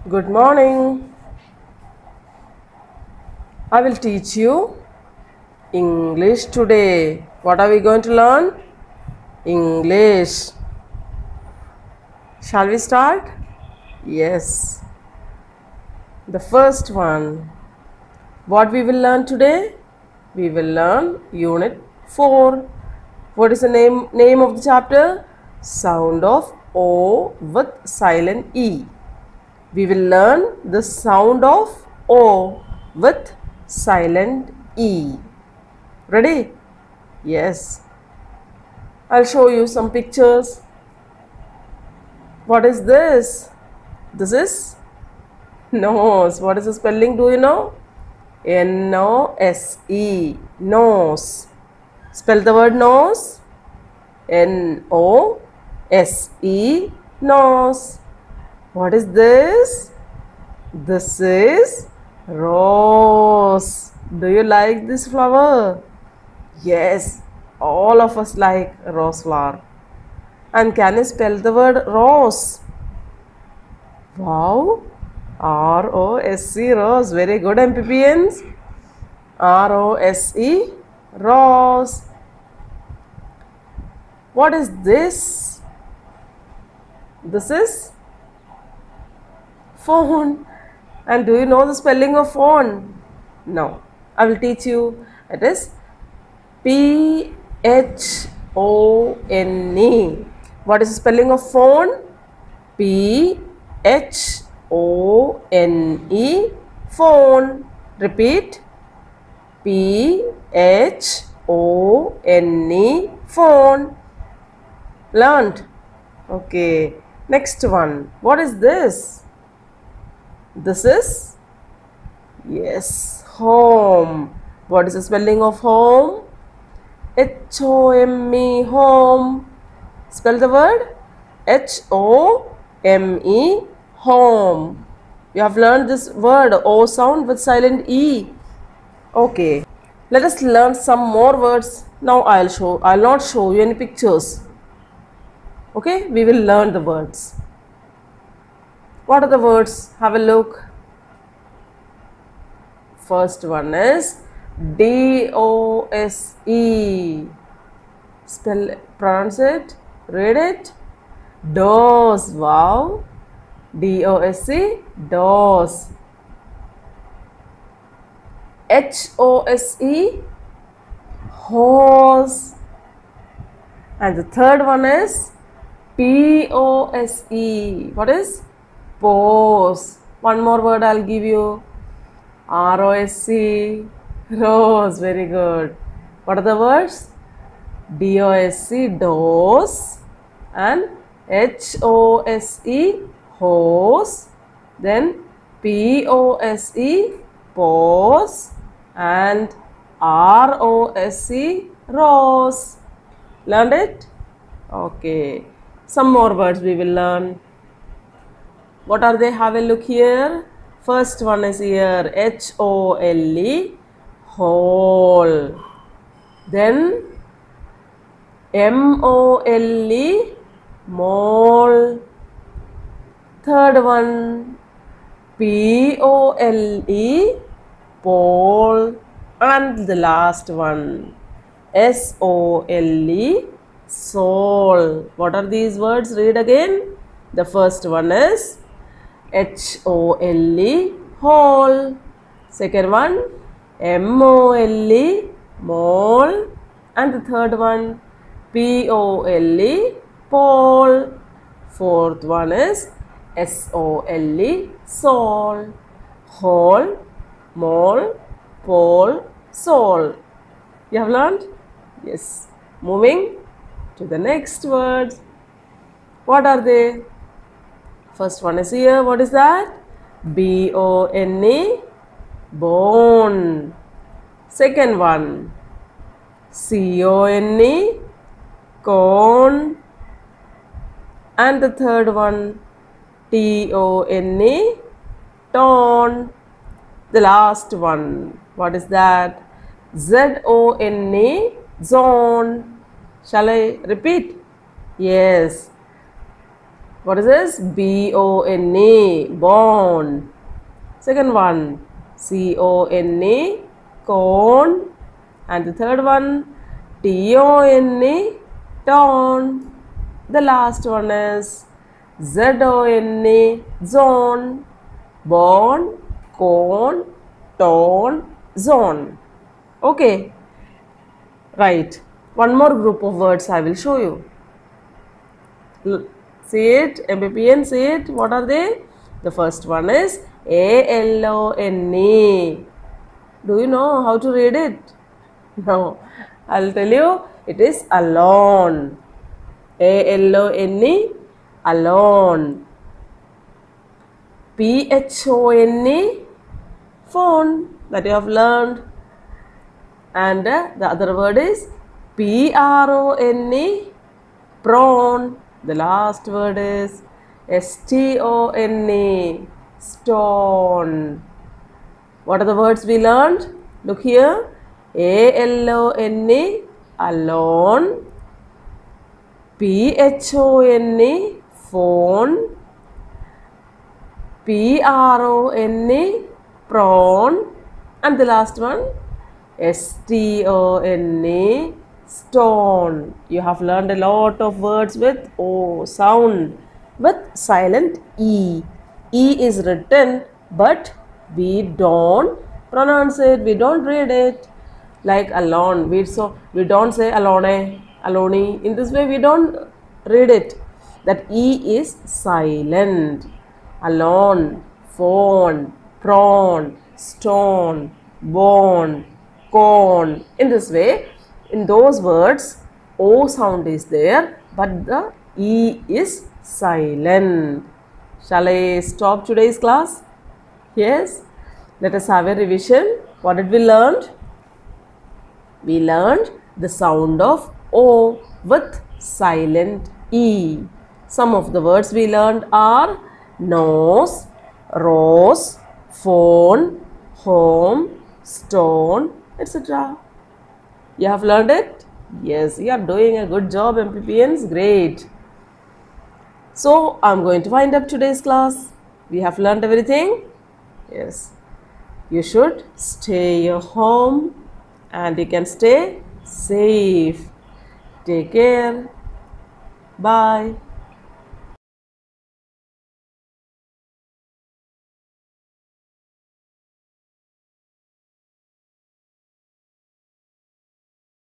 Good morning. I will teach you English today. What are we going to learn? English. Shall we start? Yes. The first one. What we will learn today? We will learn Unit 4. What is the name of the chapter? Sound of O with silent E. We will learn the sound of O with silent E. Ready? Yes. I'll show you some pictures. What is this? This is nose. What is the spelling? Do you know? N-O-S-E. Nose. Spell the word nose. N-O-S-E. Nose. What is this? This is rose. Do you like this flower? Yes, all of us like rose flower. And can you spell the word rose? Wow. R-O-S-E, rose. Very good, MPPNs. R-O-S-E, rose. What is this? This is phone. And do you know the spelling of phone? No. I will teach you. It is P-H-O-N-E. What is the spelling of phone? P-H-O-N-E. Phone. Repeat. P-H-O-N-E. Phone. Learned? Okay. Next one. What is this? This is, yes, home. What is the spelling of home? H-O-M-E, home. Spell the word H-O-M-E, home. You have learned this word O sound with silent E. Okay, let us learn some more words. Now I'll not show you any pictures. Okay, we will learn the words. What are the words? Have a look. First one is D-O-S-E. Pronounce it. Read it. Dose. Wow. D-O-S-E. Dose. H-O-S-E. Hose. And the third one is P-O-S-E. What is? Pose. One more word I'll give you. R-O-S-E. Rose. Very good. What are the words? D-O-S-E. Dose. And H-O-S-E. Hose. Then P-O-S-E. Pose. And R-O-S-E. Rose. Learned it? Okay. Some more words we will learn. What are they? Have a look here. First one is here. H-O-L-E. Hole. Then M-O-L-E. Mole. Third one. P-O-L-E. Pole. And the last one. S-O-L-E. Soul. What are these words? Read again. The first one is H-O-L-E. Hole. Second one M-O-L-E. Mole. And the third one P-O-L-E. Pole. Fourth one is S-O-L-E. Soul. Hole, mole, pole, soul. You have learned? Yes. Moving to the next words. What are they? First one is here. What is that? B-O-N-E. Bone. Second one. C-O-N-E. Cone. And the third one. T-O-N-E. Tone. The last one. What is that? Z-O-N-E. Zone. Shall I repeat? Yes. What is this? B-O-N-E, bone. Second one, C-O-N-E, cone. And the third one, T-O-N-E, ton. The last one is Z-O-N-E, zone. Bone, cone, ton, zone. Okay. Right. One more group of words I will show you. See it, MPPN, see it. What are they? The first one is A-L-O-N-E. Do you know how to read it? No. I'll tell you. It is alone. A-L-O-N-E, alone. P-H-O-N-E, phone, that you have learned. And the other word is P-R-O-N-E, prawn. The last word is S-T-O-N-E, stone. What are the words we learned? Look here. A-L-O-N-E, alone. P-H-O-N-E, phone. P-R-O-N-E, prawn. And the last one, S-T-O-N-E, stone. You have learned a lot of words with O sound, with silent E. E is written, but we don't pronounce it, we don't read it. Like alone, we don't say alone, alone. In this way, we don't read it. That E is silent. Alone, phone, prawn, stone, bone, cone. In this way, in those words, O sound is there, but the E is silent. Shall I stop today's class? Yes. Let us have a revision. What did we learn? We learned the sound of O with silent E. Some of the words we learned are nose, rose, phone, home, stone, etc. You have learned it? Yes, you are doing a good job, MPPNs. Great. So, I am going to wind up today's class. We have learned everything? Yes. You should stay your home and you can stay safe. Take care. Bye.